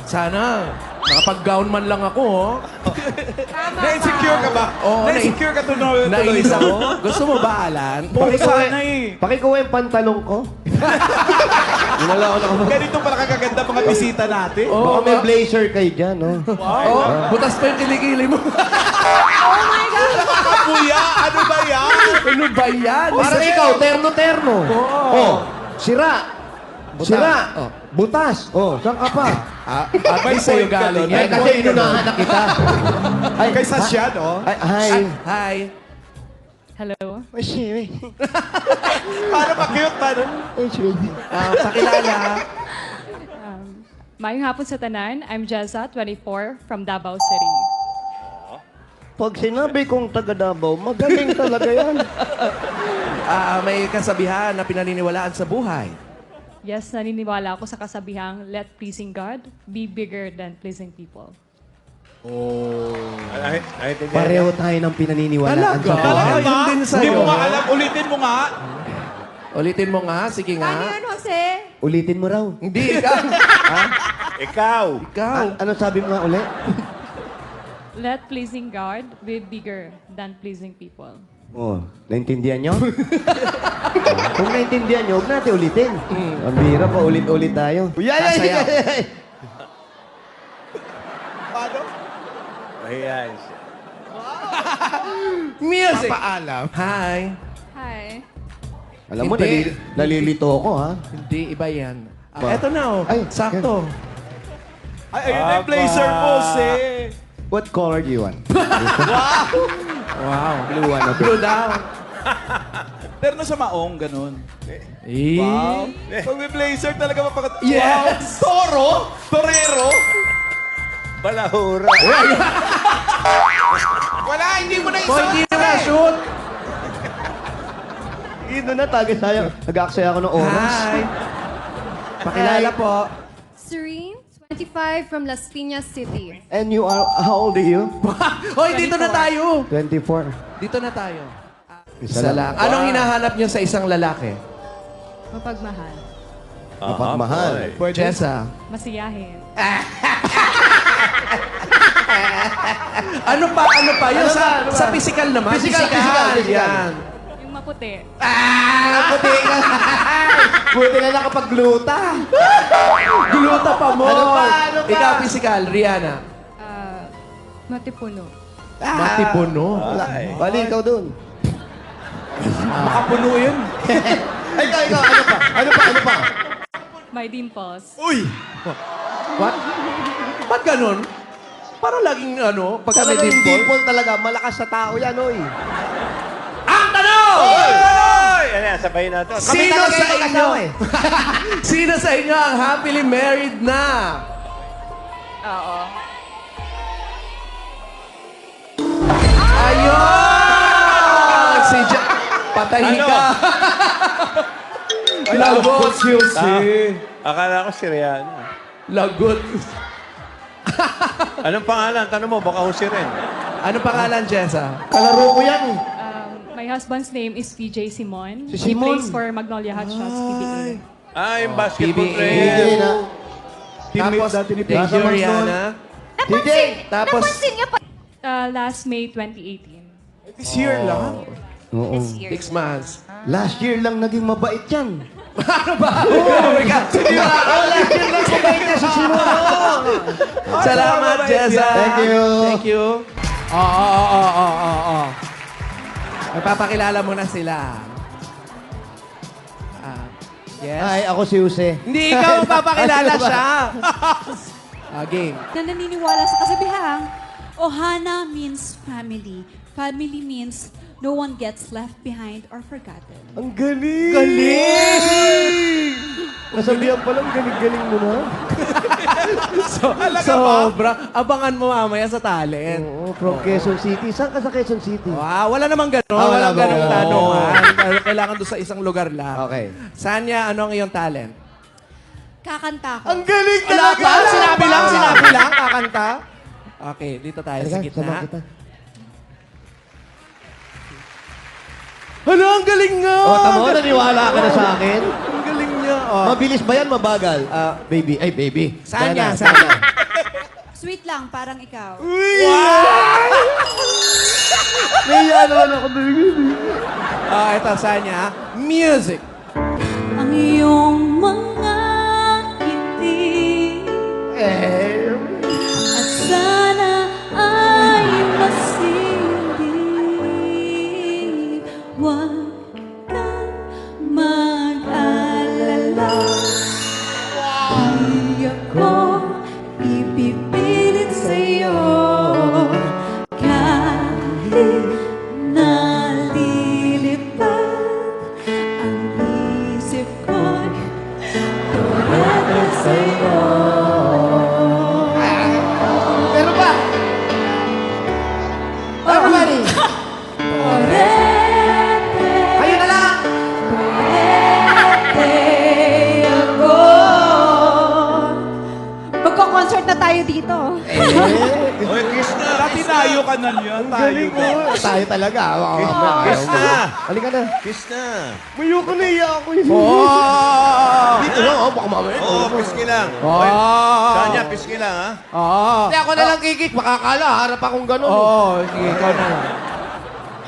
Sana. Nakapag-gown man lang ako, oh. Na-insecure ka ba? Oo, Na-insecure ka tuloy Nainis ako. mo? Gusto mo ba, Alan? Oo, sana eh. Pakikuha yung pantalong ko. Wala ako nakapag... Ganito pala kagaganda mga bisita natin. Baka may blazer kayo dyan, no? Oh, butas pa yung kilikili mo. Kuya, ano ba yan? Ano ba yan? Parang ikaw, terno-terno. Oh, sira. Sira. Oh. Butas. Oh, saan ka pa? At may sa'yo point ka galing doon. yan. Eh, kasi inunahan na kita. Ay, Kaysa siya, no? Ay, hi. Hi. Hello. Ay, Siri. Paano pa-cute pa nun? Ay, Siri. Pakilala. Mayong hapon sa tanan. I'm Jessa, 24, from Davao City. Pag sinabi kong taga Davao, magaling talaga yan. May kasabihan na pinaniniwalaan sa buhay. Yes, naniniwala ako sa kasabihang, let pleasing God be bigger than pleasing people. Pareho tayo ng pinaniniwalaan Talaga? sa buhay. Yun din Hindi sa'yo. mo nga alam. Ulitin mo nga. Ulitin mo nga. Sige nga. Jose? Ulitin mo raw. Hindi, ikaw. Ikaw. Ikaw. Ano sabi mo nga uli? Let pleasing God be bigger than pleasing people. Oh, naintindihan nyo? Kung naintindihan nyo, huwag natin ulitin. Ang bira pa, ulit-ulit tayo. Sasayaw. Paano? Ayan siya. Music. Papaalam. Hi. Hi. Alam mo, Hindi. nalilito ako, ha? Hindi, iba yan. Ba? Eto na, oh. Ay, Sakto. Ay, ayun na yung blazer mo, eh. What color do you want? Wow. Blue one, okay. Blue daw. Terno sa maong, ganun. Eh. Wow. Pag may blazer talaga mapakat... Yes. Wow. Toro? Torero? Balahura. Wala, hindi mo na Boy, hindi na shoot. Ino na, tagay sayang. Nag-aksaya ako ng oras. Hi. Pakilala po. Serene, 25 from Las Piñas City. And you are, how old are you? Hoy, dito na tayo. 24. Dito na tayo. Isa lang. Anong hinahanap niyo sa isang lalaki? Mapagmahal. Mapagmahal. Jessa. Masiyahin. Ano pa? Yung sa physical naman. Physical. Yan. Yung maputi. Puti ka. Buti na nakapagluta. Guluta pa mo. Ano pa? Ikaw physical, Rihanna. Matipuno. Matipuno. Bali, ikaw dun. Makapuno yun. Ay, ikaw. Ano pa? My dimples. Uy! What? Ba't ganun? Parang laging pagka may Talaga yung dimple. dimple talaga. Malakas sa tao yan, oy. Ang tanong! Oy! Ayan, sabayin natin. Sino talaga sa yung inyo? mag-asawa eh. Sino sa inyo ang happily married na? Oo. Ayun! Si Patayin ka. Lagot. Akala ko si Rihanna. Lagot. Anong pangalan? Tanong mo, baka husi rin. Ano pangalan, Jessa? Kalaro ko yan. My husband's name is PJ Simon. Si Simon. He plays for Magnolia Hotshots PBA. Yung basketball PBA. player. Hindi na. Tapos, thank you, Rihanna. DJ. Tapos, Last May 2018. This year lang. Oo. 6 months. Last year lang naging mabait yan. Ano ba? Oh my God. Last year lang mabait na si Simon. Salamat, Jessa. Thank you. Thank you. Oo. Magpapakilala mo na sila. Yes? Ay, ako si Jose. Hindi ikaw magpapakilala siya. Game. Na naniniwala sa kasabihang, Ohana means family. Family means no one gets left behind or forgotten. Ang galing! Galing! Kasabihan pa lang, galing-galing mo na. Sobra. Abangan mo mamaya sa talent. Oo, from Quezon City. Saan ka sa Quezon City? Wow, wala namang gano'n. wala Walang ba? gano'ng Oo. tanongan. Kailangan doon sa isang lugar lang. Okay. Sanya, ano ang iyong talent? Kakanta ko. Ang galing Wala talaga! pa? Sinabi lang, kakanta. Okay, dito tayo sa Halika, gitna. sama kita. Ano, ang galing nga! O, tamo, naniwala ka na sa akin? Ang galing niya. Oh. Mabilis ba yan, mabagal? Baby. Ay, baby. Sanya, Sana. Sanya. Sweet lang, parang ikaw. Kaya naman ako bigyan. Ito, Sanya. Music. Ang iyong mga ngiti at sana ay masindi. Huwag kang mag-alala. Di ako ipipilit sa'yo kahit nalilipad ang isip ko'y tulad sa'yo. Pero ba? Everybody! Orete, Kayo na lang! orete ako. Magko-concert na tayo dito. Oy, kiss na. Dati tayo ka na niyan. Tayo na. Tayo talaga. Kiss na. Halika na. Kiss na. Mayo ko na iya ako yun. Oh! Dito lang, baka mamaya. Oo, piski lang. Oh! Oy, Sanya, piski lang, ha? Oo. Hindi ako na lang kikik. Makakala, harap akong gano'n. Oo, sige, ikaw na lang.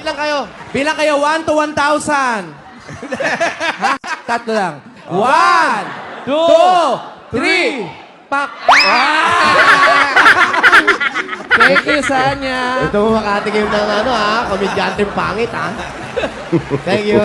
Ilang kayo? Bilang kayo, 1 to 1,000. Ha? Tatlo lang. 1, 2, 3. Pak! Thank you, Sanya. Ito mo makatikim ng komedyanteng pangit, ha? Thank you.